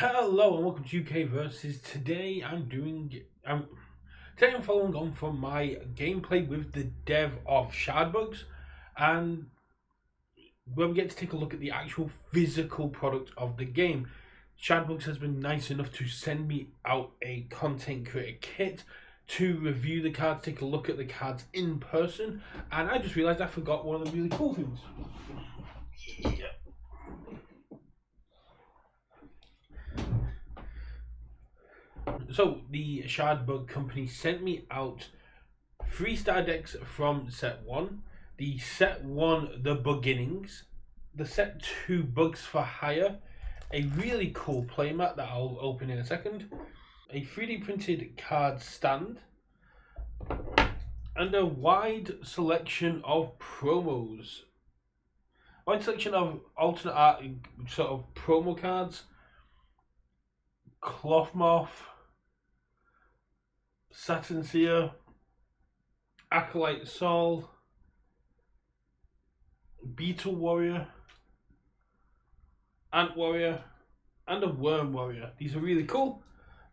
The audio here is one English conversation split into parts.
Hello and welcome to UK Versus. Today I'm following on from my gameplay with the dev of Shard Bugs, and where we get to take a look at the actual physical product of the game. Shard Bugs has been nice enough to send me out a content creator kit to review the cards, take a look at the cards in person, and I just realised I forgot one of the really cool things. So the Shard Bug company sent me out 3-star decks from set 1, the set 1 The Beginnings, the set 2 Bugs for Hire, a really cool playmat that I'll open in a second, a 3D printed card stand, and a wide selection of promos. Wide selection of alternate art sort of promo cards, Cloth Moth, Saturn Seer, Acolyte Sol, Beetle Warrior, Ant Warrior, and a Worm Warrior. These are really cool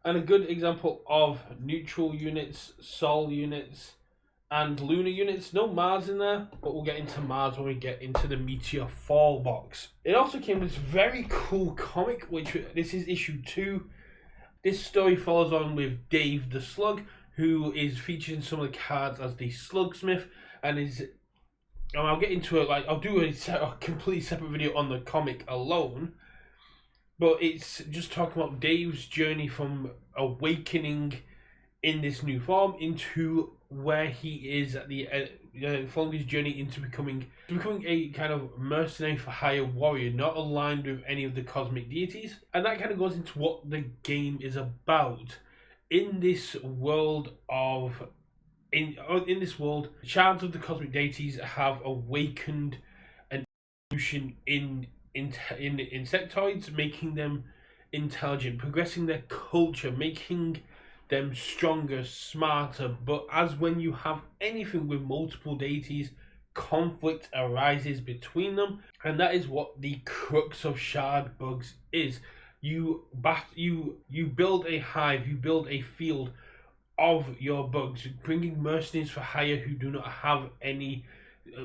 and a good example of neutral units, Sol units, and Lunar units. No Mars in there, but we'll get into Mars when we get into the Meteor Fall box. It also came with this very cool comic, which this is issue 2. This story follows on with Dave the Slug, who is featured in some of the cards as the Slugsmith, and I'll get into it. I'll do a completely separate video on the comic alone, but it's just talking about Dave's journey from awakening in this new form into where he is at the following his journey into becoming a kind of mercenary for hire warrior, not aligned with any of the cosmic deities, and that kind of goes into what the game is about. In this world, shards of the cosmic deities have awakened an evolution in insectoids, making them intelligent, progressing their culture, making them stronger, smarter. But as when you have anything with multiple deities, conflict arises between them, and that is what the crux of Shard Bugs is. You build a hive, you build a field of your bugs, bringing mercenaries for hire who do not have any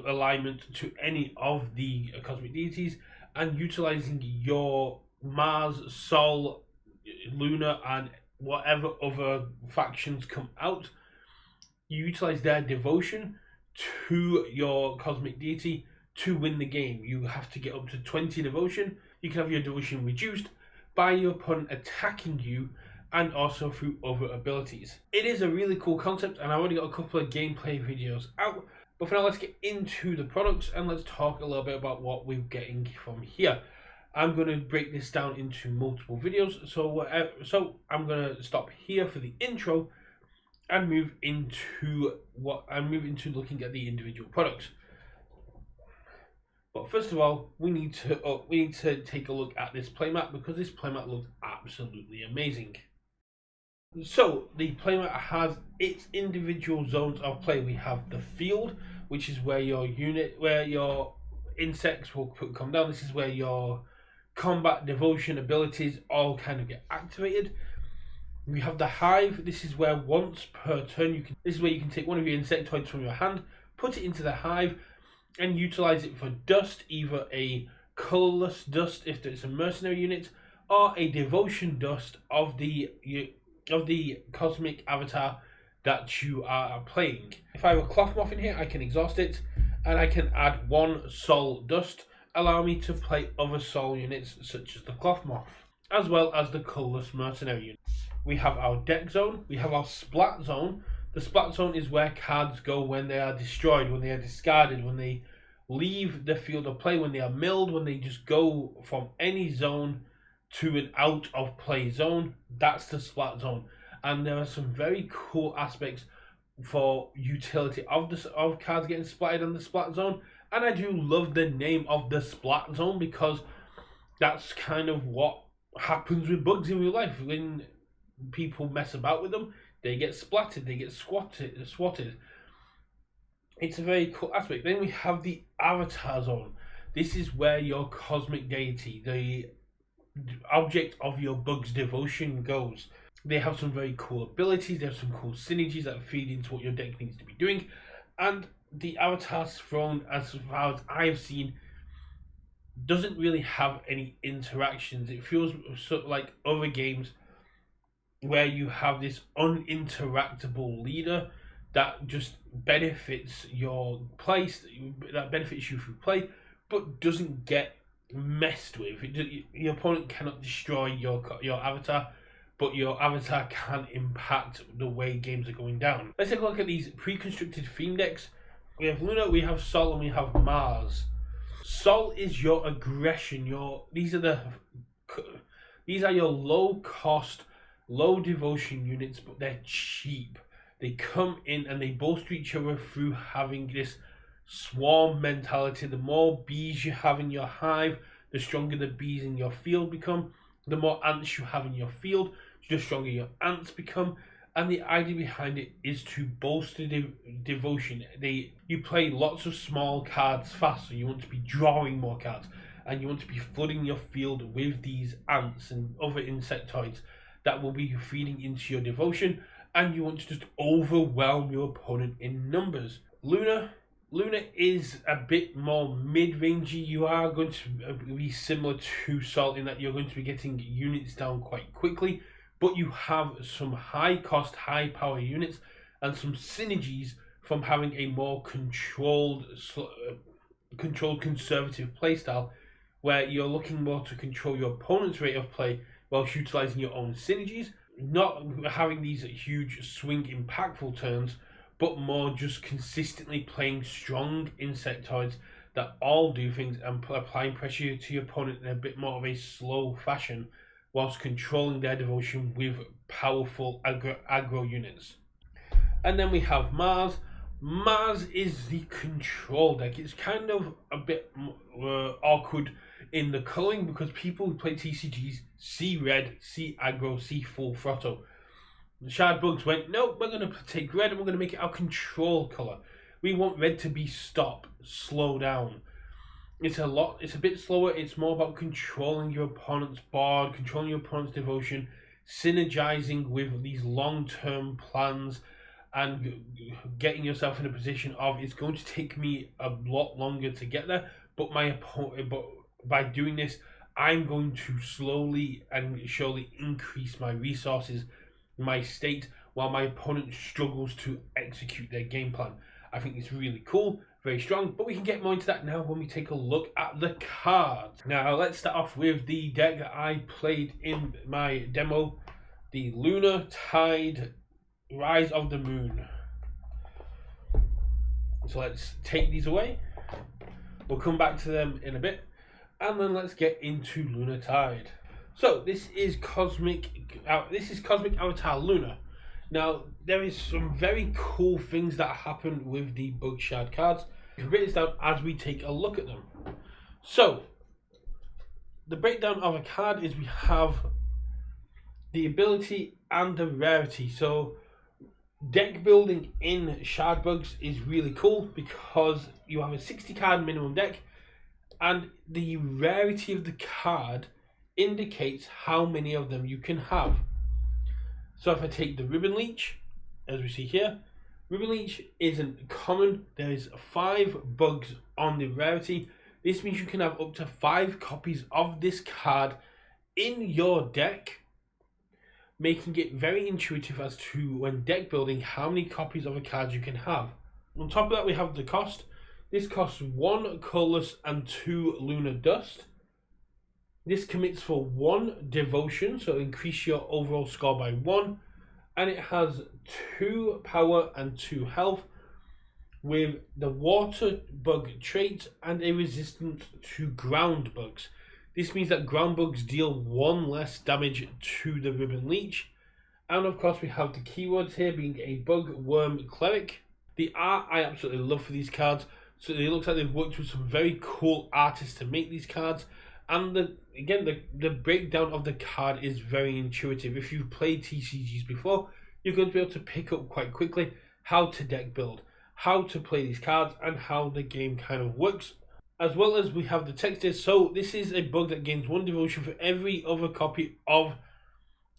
alignment to any of the cosmic deities, and utilizing your Mars, Sol, Lunar, and whatever other factions come out. You utilize their devotion to your cosmic deity to win the game. You have to get up to 20 devotion. You can have your devotion reduced by your opponent attacking you, and also through other abilities. It is a really cool concept, and I've already got a couple of gameplay videos out. But for now, let's get into the products and let's talk a little bit about what we're getting from here. I'm going to break this down into multiple videos, so I'm going to stop here for the intro and move into looking at the individual products. But first of all, we need to take a look at this playmat, because this playmat looks absolutely amazing. So the playmat has its individual zones of play. We have the field, which is where your insects will come down. This is where your combat, devotion, abilities all kind of get activated. We have the hive. This is where once per turn this is where you can take one of your insectoids from your hand, put it into the hive, and utilize it for dust, either a colorless dust if it's a mercenary unit, or a devotion dust of the cosmic avatar that you are playing. If I have a Cloth Moth in here, I can exhaust it, and I can add 1 Sol dust, allow me to play other Sol units such as the Cloth Moth, as well as the colorless mercenary unit. We have our deck zone, we have our splat zone. The splat zone is where cards go when they are destroyed, when they are discarded, when they leave the field of play, when they are milled, when they just go from any zone to an out of play zone. That's the splat zone, and there are some very cool aspects for utility of cards getting splatted on the splat zone. And I do love the name of the splat zone, because that's kind of what happens with bugs in real life. When people mess about with them, they get splatted, they get swatted. It's a very cool aspect. Then we have the avatar zone. This is where your cosmic deity, object of your bug's devotion goes. They have some very cool abilities, they have some cool synergies that feed into what your deck needs to be doing, and the avatars thrown, as far as I have seen, doesn't really have any interactions. It feels sort of like other games where you have this uninteractable leader that just benefits your place, that benefits you through play, but doesn't get messed with. Your opponent cannot destroy your avatar, but your avatar can impact the way games are going down. Let's take a look at these pre-constructed theme decks. We have Luna, we have Sol, and we have Mars. Sol is your aggression. These are your low cost, low devotion units, but they're cheap. They come in and they bolster each other through having this swarm mentality. The more bees you have in your hive, the stronger the bees in your field become. The more ants you have in your field, the stronger your ants become. And the idea behind it is to bolster devotion. You play lots of small cards fast, so you want to be drawing more cards, and you want to be flooding your field with these ants and other insectoids that will be feeding into your devotion, and you want to just overwhelm your opponent in numbers. Luna is a bit more mid-rangey. You are going to be similar to Salt in that you're going to be getting units down quite quickly, but you have some high cost, high power units and some synergies from having a more controlled conservative playstyle, where you're looking more to control your opponent's rate of play whilst utilizing your own synergies, not having these huge swing impactful turns, but more just consistently playing strong insectoids that all do things and applying pressure to your opponent in a bit more of a slow fashion, whilst controlling their devotion with powerful aggro units. And then we have Mars. Mars is the control deck. It's kind of a bit awkward in the colouring because people who play TCGs see red, see aggro, see full throttle. The Shard Bugs went, no, we're going to take red and we're going to make it our control colour. We want red to be stop, slow down. It's a bit slower. It's more about controlling your opponent's board, controlling your opponent's devotion, synergizing with these long-term plans, and getting yourself in a position of, it's going to take me a lot longer to get there, but by doing this, I'm going to slowly and surely increase my resources, my state, while my opponent struggles to execute their game plan. I think it's really cool, very strong, but we can get more into that now when we take a look at the cards. Now let's start off with the deck that I played in my demo, the Lunar Tide Rise of the Moon. So let's take these away. We'll come back to them in a bit, and then let's get into Lunar Tide. So this is Cosmic Avatar Luna. Now there is some very cool things that happen with the Bug Shard cards. We'll break this down as we take a look at them. So the breakdown of a card is we have the ability and the rarity. So deck building in Shard Bugs is really cool because you have a 60 card minimum deck, and the rarity of the card indicates how many of them you can have. So if I take the Ribbon Leech, as we see here, Ribbon Leech isn't common. There is 5 bugs on the rarity. This means you can have up to 5 copies of this card in your deck, making it very intuitive as to, when deck building, how many copies of a card you can have. On top of that, we have the cost. This costs 1 Colorless and 2 Lunar Dust. This commits for 1 Devotion, so increase your overall score by 1. And it has 2 power and 2 health, with the Water Bug trait and a resistance to ground bugs. This means that ground bugs deal 1 less damage to the Ribbon Leech. And of course we have the keywords here being a Bug Worm Cleric. The art I absolutely love for these cards. So it looks like they've worked with some very cool artists to make these cards. And the breakdown of the card is very intuitive. If you've played TCGs before, you're going to be able to pick up quite quickly how to deck build, how to play these cards, and how the game kind of works. as well as we have the text here. So this is a bug that gains 1 devotion for every other copy of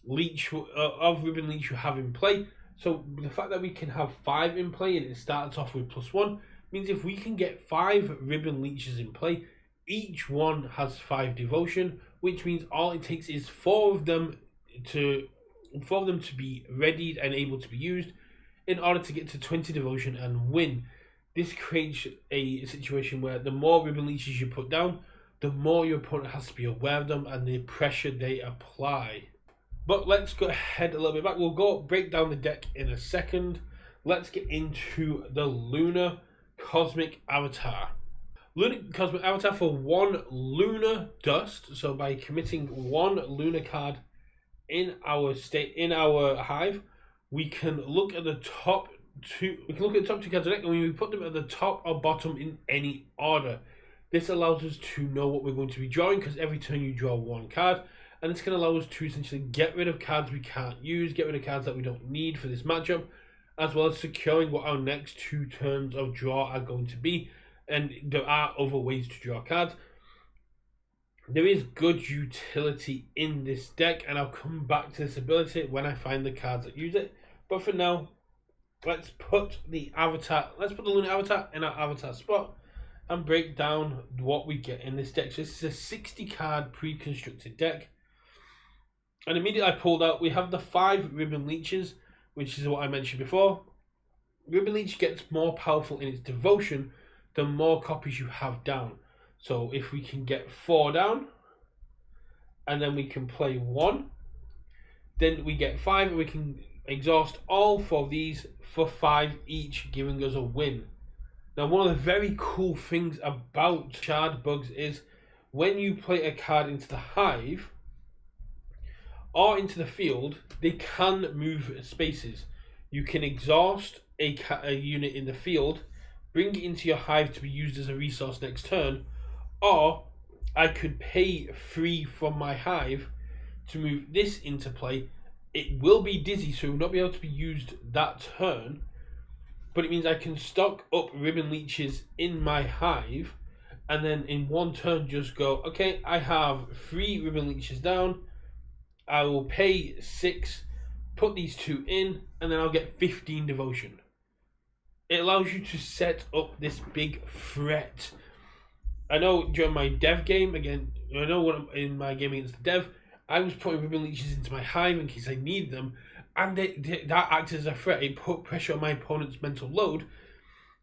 Leech of Ribbon Leech you have in play. So the fact that we can have 5 in play and it starts off with +1 means if we can get 5 Ribbon Leeches in play, each one has 5 devotion, which means all it takes is 4 of them to be readied and able to be used in order to get to 20 devotion and win. This creates a situation where the more Ribbon Leeches you put down, the more your opponent has to be aware of them and the pressure they apply. But let's go ahead a little bit back. We'll go break down the deck in a second. Let's get into the Lunar Cosmic Avatar. Lunar Cosmic Avatar for 1 Lunar Dust. So by committing 1 Lunar card in our hive, we can look at the top 2. We can look at the top 2 cards of the deck, and we put them at the top or bottom in any order. This allows us to know what we're going to be drawing, because every turn you draw 1 card, and it's going to allow us to essentially get rid of cards we can't use, get rid of cards that we don't need for this matchup, as well as securing what our next 2 turns of draw are going to be. And there are other ways to draw cards. There is good utility in this deck, and I'll come back to this ability when I find the cards that use it. But for now, let's put the Lunar Avatar in our avatar spot and break down what we get in this deck. So this is a 60 card pre-constructed deck. And immediately I pulled out, we have the 5 Ribbon Leeches, which is what I mentioned before. Ribbon Leech gets more powerful in its devotion the more copies you have down. So if we can get 4 down, and then we can play 1, then we get 5, and we can exhaust all 4 of these for 5 each, giving us a win. Now, one of the very cool things about Shard Bugs is when you play a card into the hive or into the field, they can move spaces. You can exhaust a unit in the field, bring it into your hive to be used as a resource next turn, or I could pay 3 from my hive to move this into play. It will be dizzy, so it will not be able to be used that turn, but it means I can stock up Ribbon Leeches in my hive, and then in 1 turn just go, okay, I have 3 Ribbon Leeches down, I will pay 6, put these 2 in, and then I'll get 15 devotion. It allows you to set up this big threat. I know during my dev game, again, I know when in my game against the dev, I was putting Ribbon Leeches into my hive in case I need them, and that acted as a threat. It put pressure on my opponent's mental load,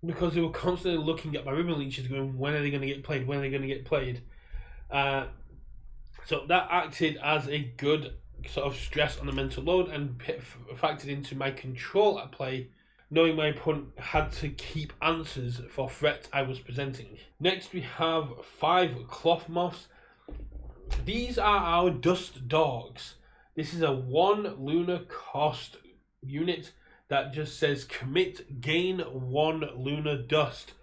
because they were constantly looking at my Ribbon Leeches going, when are they going to get played, when are they going to get played? So that acted as a good sort of stress on the mental load, and factored into my control at play, knowing my opponent had to keep answers for threats I was presenting. Next we have 5 Cloth Moths. These are our Dust Dogs. This is a 1 lunar cost unit that just says commit, gain 1 lunar dust.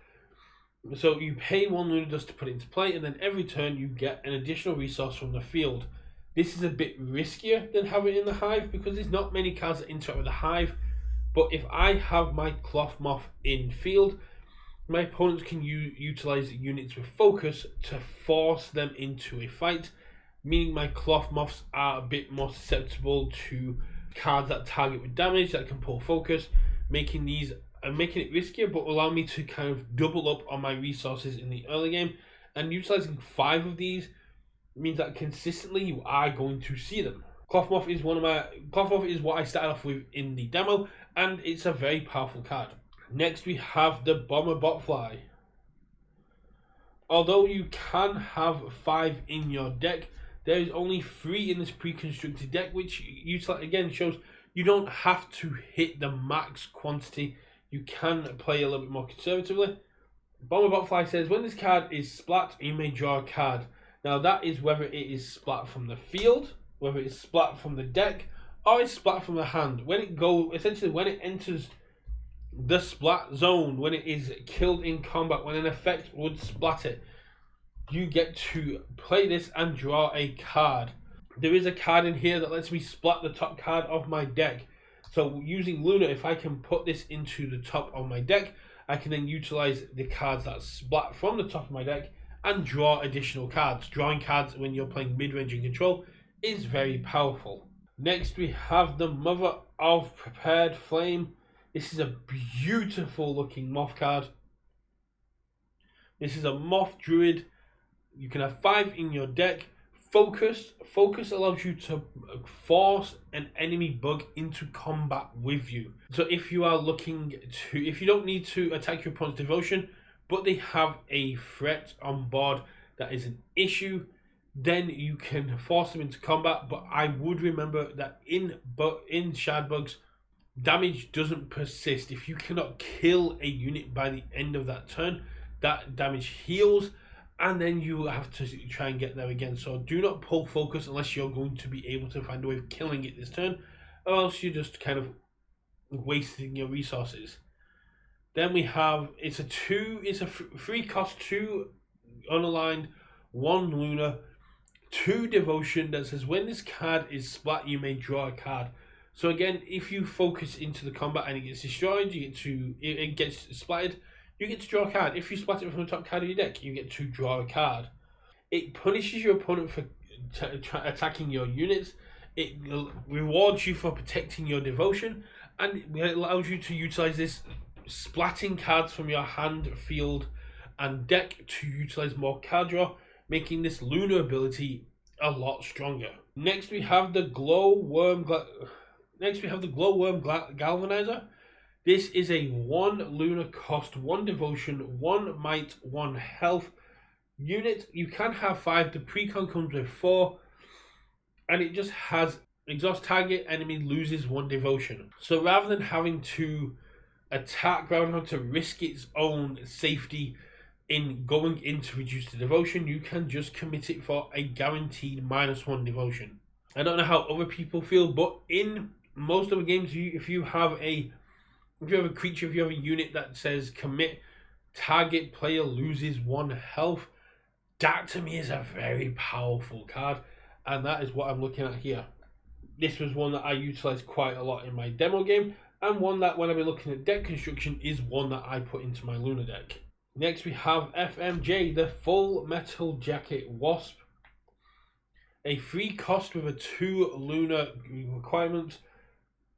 So you pay 1 lunar dust to put it into play, and then every turn you get an additional resource from the field. This is a bit riskier than having it in the hive, because there's not many cards that interact with the hive. But if I have my Cloth Moth in field, my opponents can utilize units with focus to force them into a fight, meaning my Cloth Moths are a bit more susceptible to cards that target with damage that can pull focus, making it riskier, but allow me to kind of double up on my resources in the early game. And utilizing 5 of these means that consistently you are going to see them. Cloth Moth is what I started off with in the demo, and it's a very powerful card. Next we have the Bomber Botfly. Although you can have 5 in your deck, there is only 3 in this pre-constructed deck, which again shows you don't have to hit the max quantity. You can play a little bit more conservatively. Bomber Botfly says when this card is splat, you may draw a card. Now that is whether it is splat from the field, whether it's splat from the deck, or it's splat from the hand. When it enters the splat zone, when it is killed in combat, when an effect would splat it, you get to play this and draw a card. There is a card in here that lets me splat the top card of my deck. So using Luna, if I can put this into the top of my deck, I can then utilize the cards that splat from the top of my deck and draw additional cards. Drawing cards when you're playing mid-range and control is very powerful. Next we have the Mother of Prepared Flame. This is a beautiful looking moth card. This is a moth druid. You can have 5 in your deck. Focus allows you to force an enemy bug into combat with you. So if you are looking to, if you don't need to attack your opponent's devotion, but they have a threat on board that is an issue, then you can force them into combat. But I would remember that in Shard Bugs, damage doesn't persist. If you cannot kill a unit by the end of that turn, that damage heals, and then you have to try and get there again. So do not pull focus unless you're going to be able to find a way of killing it this turn, or else you're just kind of wasting your resources. Then we have, it's a free cost 2 unaligned, 1 lunar, 2 devotion that says when this card is splat, you may draw a card. So again, if you focus into the combat and it gets destroyed, it gets splatted, you get to draw a card. If you splat it from the top card of your deck, you get to draw a card. It punishes your opponent for attacking your units. It rewards you for protecting your devotion, and it allows you to utilize this splatting cards from your hand, field, and deck to utilize more card draw, making this lunar ability a lot stronger. Next we have the Glowworm Galvanizer. This is a 1 lunar cost, 1 devotion, 1 might, 1 health unit. You can have 5. The precon comes with 4, and it just has exhaust target enemy loses 1 devotion. So rather than having to attack, rather than having to risk its own safety in going in to reduce the devotion, you can just commit it for a guaranteed -1 devotion. I don't know how other people feel, but in most of the games, if you have a creature, if you have a unit that says commit, target player loses 1 health, that to me is a very powerful card, and that is what I'm looking at here. This was one that I utilized quite a lot in my demo game, and one that when I've been looking at deck construction is one that I put into my Lunar deck. Next we have FMJ, the Full Metal Jacket Wasp. A free cost with a 2 lunar requirement,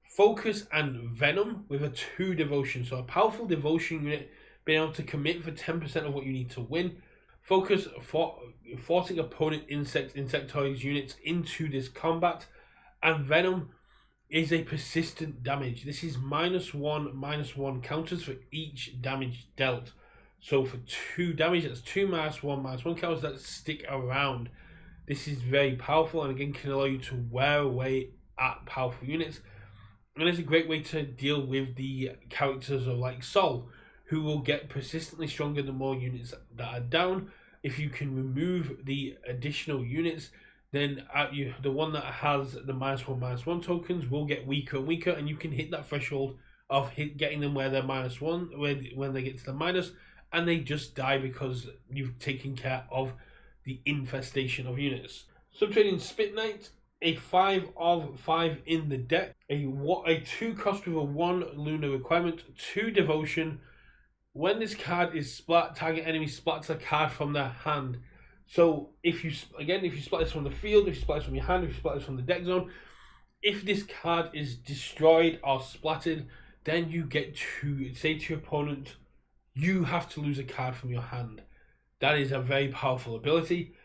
focus and venom with a 2 devotion. So a powerful devotion unit being able to commit for 10% of what you need to win. Focus for forcing opponent insectoids units into this combat, and venom is a persistent damage. This is -1/-1 counters for each damage dealt. So for 2 damage, that's 2 -1/-1 counters that stick around. This is very powerful, and again can allow you to wear away at powerful units. And it's a great way to deal with the characters of like Sol, who will get persistently stronger the more units that are down. If you can remove the additional units, then the one that has the -1/-1 tokens will get weaker and weaker, and you can hit that threshold of getting them where they're -1, when they get to the minus, and they just die because you've taken care of the infestation of units. Subtrading Spit Knight, a 5/5 in the deck, a 2 cost with a 1 lunar requirement, 2 devotion. When this card is splat, target enemy splats a card from their hand. So if you splat this from the field, if you splat this from your hand, if you splat this from the deck zone, if this card is destroyed or splatted, then you get to say to your opponent, you have to lose a card from your hand. That is a very powerful ability,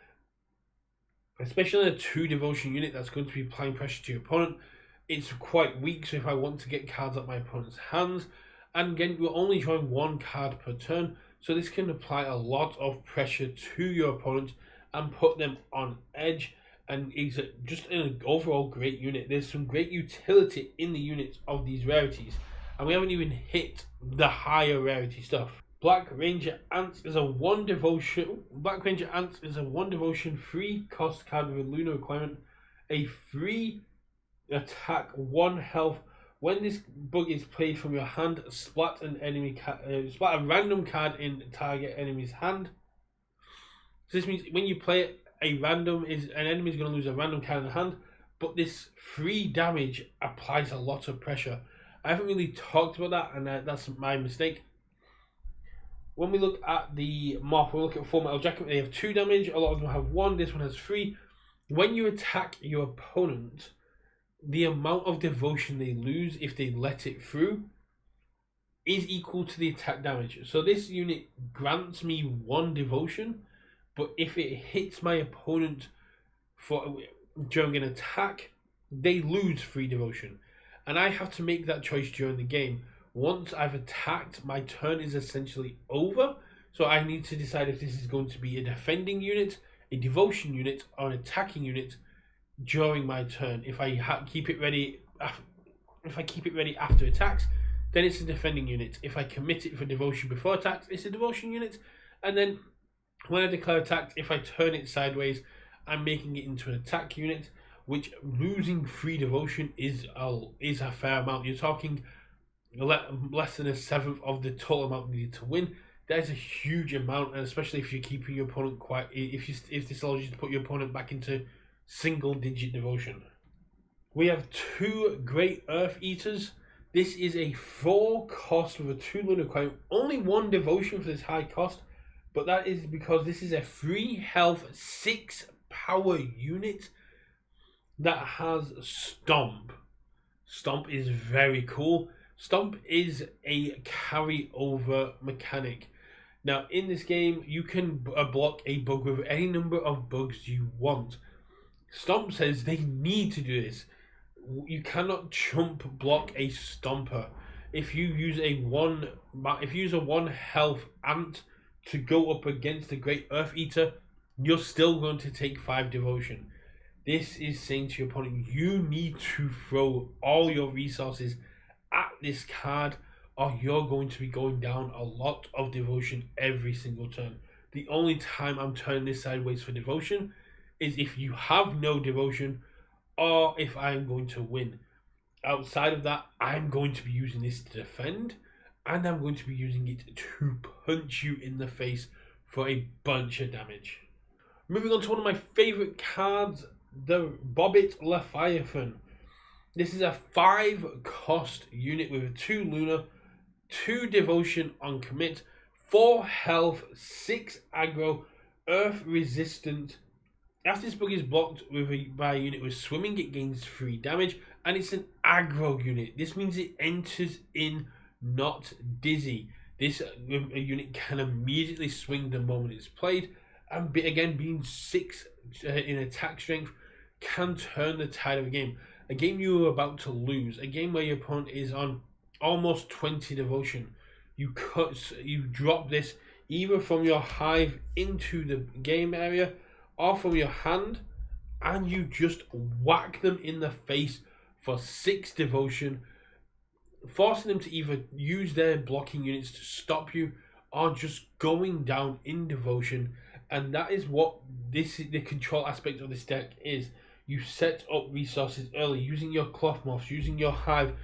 especially a 2 devotion unit that's going to be applying pressure to your opponent. It's quite weak, so if I want to get cards out my opponent's hands, and again, we're only drawing 1 card per turn, so this can apply a lot of pressure to your opponent and put them on edge, and is just an overall great unit. There's some great utility in the units of these rarities, and we haven't even hit the higher rarity stuff. Black Ranger Ants is a 1 devotion. Black Ranger Ants is a 1 devotion 3 cost card with a lunar requirement, a 3 attack, 1 health. When this bug is played from your hand, splat a random card in target enemy's hand. So this means when you play it, an enemy is going to lose a random card in the hand, but this 3 damage applies a lot of pressure. I haven't really talked about that, and that's my mistake. when we look at the Moth, we look at Full Metal Jacket, they have 2 damage, a lot of them have 1, this one has 3. When you attack your opponent, the amount of devotion they lose if they let it through is equal to the attack damage. So this unit grants me 1 devotion, but if it hits my opponent during an attack, they lose 3 devotion. And I have to make that choice during the game. Once I've attacked, my turn is essentially over. So I need to decide if this is going to be a defending unit, a devotion unit, or an attacking unit during my turn. If I keep it ready, after attacks, then it's a defending unit. If I commit it for devotion before attacks, it's a devotion unit. And then when I declare attacks, if I turn it sideways, I'm making it into an attack unit. Which losing 3 devotion is a fair amount. You're talking less than 1/7 of the total amount needed to win. That is a huge amount, and especially if you're keeping your opponent if this allows you to put your opponent back into single-digit devotion. We have 2 Great Earth Eaters. This is a 4 cost with a 2 lunar requirement. Only 1 devotion for this high cost, but that is because this is a 3 health, 6 power unit that has Stomp. Stomp is very cool. Stomp is a carry-over mechanic. Now, in this game, you can block a bug with any number of bugs you want. Stomp says they need to do this. You cannot chump block a Stomper. If you use a 1 health ant to go up against the Great Earth Eater, you're still going to take 5 devotion. This is saying to your opponent, you need to throw all your resources at this card, or you're going to be going down a lot of devotion every single turn. The only time I'm turning this sideways for devotion is if you have no devotion, or if I'm going to win. Outside of that, I'm going to be using this to defend, and I'm going to be using it to punch you in the face for a bunch of damage. Moving on to one of my favourite cards, the Bobbit Leviathan. This is a 5 cost unit with a 2 lunar, 2 devotion on commit, 4 health, 6 aggro, earth resistant. After this bug is blocked by a unit with swimming, it gains 3 damage, and it's an aggro unit. This means it enters in not dizzy. This unit can immediately swing the moment it's played, and again, being 6 in attack strength, can turn the tide of a game. A game you are about to lose, a game where your opponent is on almost 20 devotion. You drop this either from your hive into the game area or from your hand, and you just whack them in the face for 6 devotion, forcing them to either use their blocking units to stop you or just going down in devotion. And that is what the control aspect of this deck is. You set up resources early, using your cloth moths, using your hive,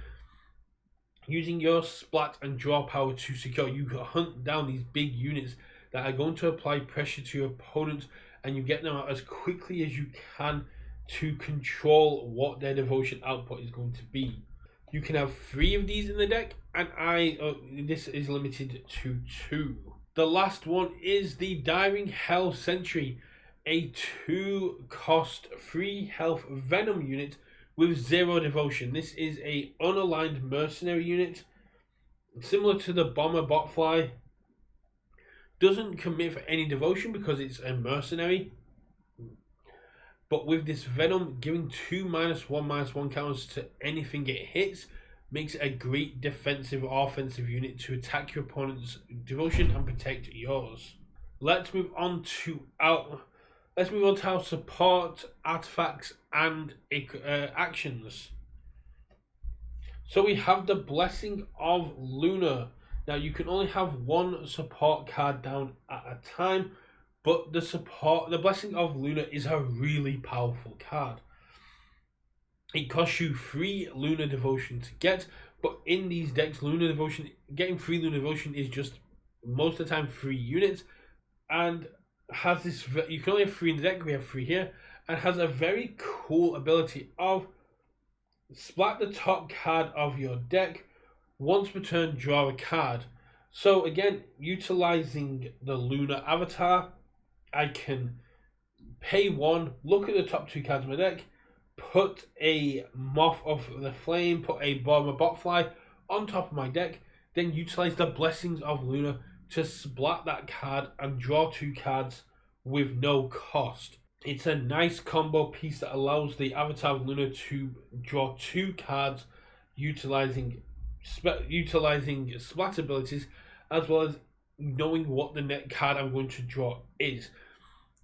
using your splat and draw power to secure. You hunt down these big units that are going to apply pressure to your opponent, and you get them out as quickly as you can to control what their devotion output is going to be. You can have 3 of these in the deck, and this is limited to 2. The last one is the Diving Hell Sentry, a 2 cost 3 health venom unit with 0 devotion. This is a unaligned mercenary unit, similar to the Bomber Botfly. Doesn't commit for any devotion because it's a mercenary, but with this venom, giving 2 -1/-1 counters to anything it hits makes it a great defensive or offensive unit to attack your opponent's devotion and protect yours. Let's move on to our support, artifacts, and actions. So we have the Blessing of Lunar. Now you can only have 1 support card down at a time, but the Blessing of Lunar is a really powerful card. It costs you 3 lunar devotion to get, but in these decks, getting 3 lunar devotion is just most of the time 3 units, and has this. You can only have 3 in the deck. We have 3 here, and has a very cool ability of splat the top card of your deck. Once per turn, draw a card. So again, utilizing the Lunar avatar, I can pay one, look at the top two cards of my deck, put a Moth of the Flame, put a Bomber Botfly on top of my deck, then utilize the Blessings of Luna to splat that card and draw two cards with no cost. It's a nice combo piece that allows the Avatar of Luna to draw two cards utilizing splat abilities, as well as knowing what the net card I'm going to draw is.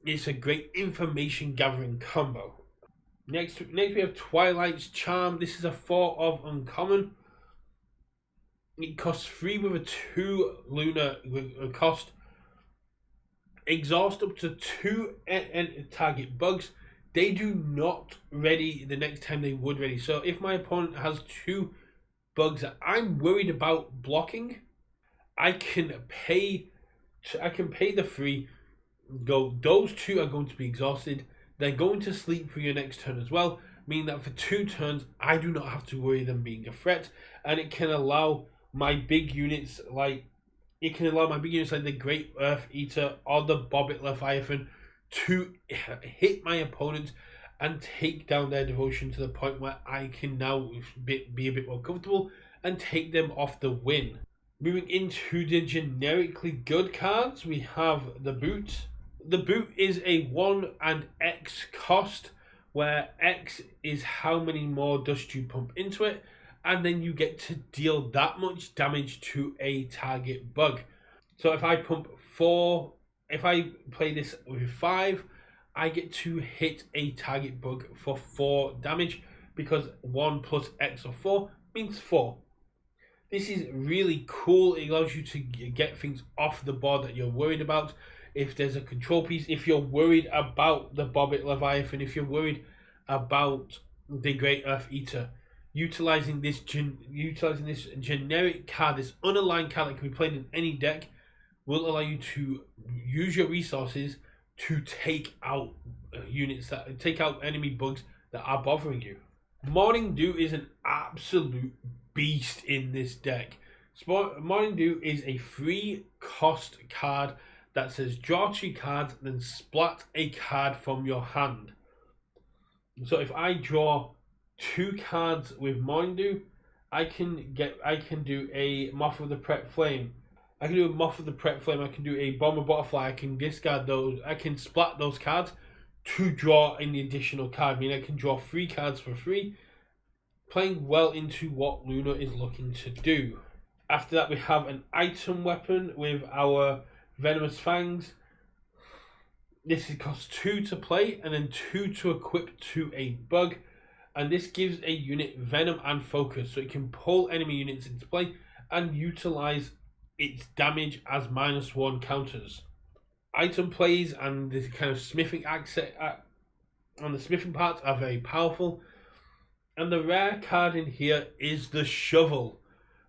It's a great information gathering combo. Next we have Twilight's Charm. This is a 4 of uncommon. It costs 3 with a 2 Lunar cost. Exhaust up to 2 target bugs. They do not ready the next time they would ready. So if my opponent has 2 bugs that I'm worried about blocking, I can pay the 3. Go, those 2 are going to be exhausted. They're going to sleep for your next turn as well, meaning that for 2 turns I do not have to worry them being a threat, and it can allow my big units like the Great Earth Eater or the Bobbit Leviathan to hit my opponent and take down their devotion to the point where I can now be a bit more comfortable and take them off the win. Moving into the generically good cards, we have the Boot. The Boot is a 1 and X cost, where X is how many more dust you pump into it, and then you get to deal that much damage to a target bug. So if I pump 4, if I play this with 5, I get to hit a target bug for 4 damage, because 1 plus X of 4 means 4. This is really cool. It allows you to get things off the board that you're worried about. If there's a control piece, if you're worried about the Bobbit Leviathan, if you're worried about the Great Earth Eater, utilizing this generic card, this unaligned card that can be played in any deck, will allow you to use your resources to take out enemy bugs that are bothering you. Morning Dew is an absolute beast in this deck. Morning Dew is a free cost card that says draw 2 cards, then splat a card from your hand. So if I draw 2 cards with Morning Dew, I can do a Moth of the Pret Flame. I can do a Moth of the Pret Flame. I can do a Bomber Butterfly. I can discard those. I can splat those cards to draw an additional card. I mean, I can draw 3 cards for free, playing well into what Luna is looking to do. After that, we have an item weapon with our Venomous Fangs. This costs 2 to play and then 2 to equip to a bug. And this gives a unit Venom and Focus, so it can pull enemy units into play and utilize its damage as -1 counters. Item plays and this kind of smithing accent on the smithing parts are very powerful. And the rare card in here is the Shovel.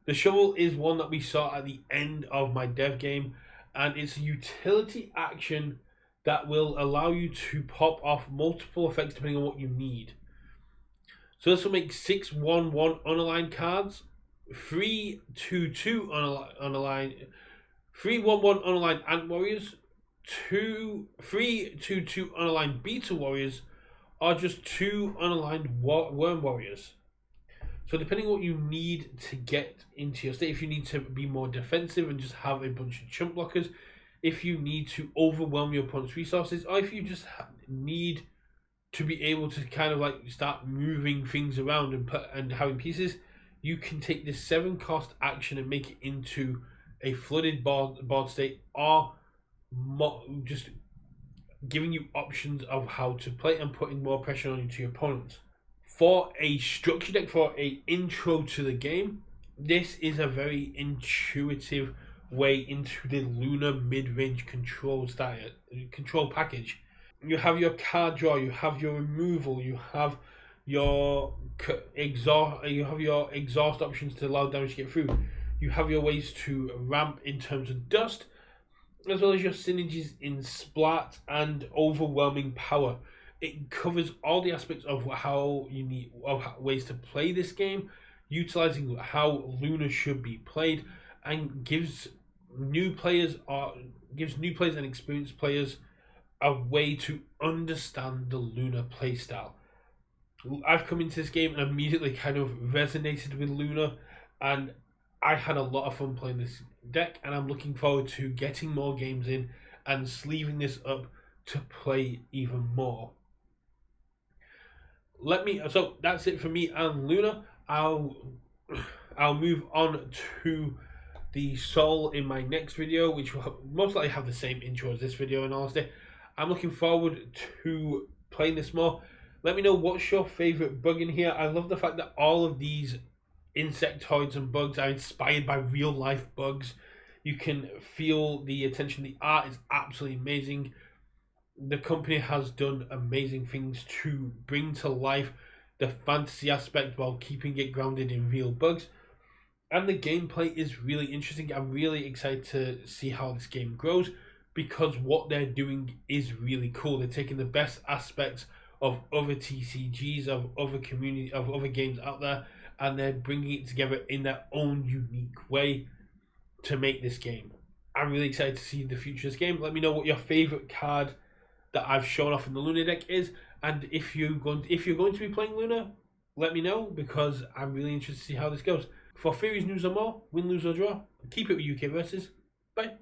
The Shovel is one that we saw at the end of my dev game, and it's a utility action that will allow you to pop off multiple effects depending on what you need. So this will make 6 1/1 unaligned cards, 3 2/2 unaligned, 3 1/1 unaligned Ant Warriors, 3 2/2 unaligned Beta Warriors, or just 2 unaligned Worm Warriors. So depending on what you need to get into your state, if you need to be more defensive and just have a bunch of chump blockers, if you need to overwhelm your opponent's resources, or if you just need to be able to kind of like start moving things around and having pieces, you can take this 7 cost action and make it into a flooded board state, or just giving you options of how to play and putting more pressure on your opponents. For a structure deck, for a intro to the game, this is a very intuitive way into the Luna mid-range control package. You have your card draw, you have your removal, you have your exhaust options to allow damage to get through. You have your ways to ramp in terms of dust, as well as your synergies in splat and overwhelming power. It covers all the aspects of ways to play this game, utilizing how Luna should be played, and gives new players are gives new players and experienced players a way to understand the Lunar playstyle. I've come into this game and immediately kind of resonated with Lunar, and I had a lot of fun playing this deck, and I'm looking forward to getting more games in and sleeving this up to play even more. So that's it for me and Luna. I'll move on to the soul in my next video, which will most likely have the same intro as this video. In honesty, I'm looking forward to playing this more. Let me know what's your favorite bug in here. I love the fact that all of these insectoids and bugs are inspired by real life bugs. You can feel the attention. The art is absolutely amazing. The company has done amazing things to bring to life the fantasy aspect while keeping it grounded in real bugs. And the gameplay is really interesting. I'm really excited to see how this game grows, because what they're doing is really cool. They're taking the best aspects of other TCGs, of other games out there, and they're bringing it together in their own unique way to make this game. I'm really excited to see the future of this game. Let me know what your favorite card that I've shown off in the Lunar deck is, and if you're going to be playing Lunar, let me know, because I'm really interested to see how this goes. For theories, news, or more, win, lose, or draw, keep it with UK Versus. Bye.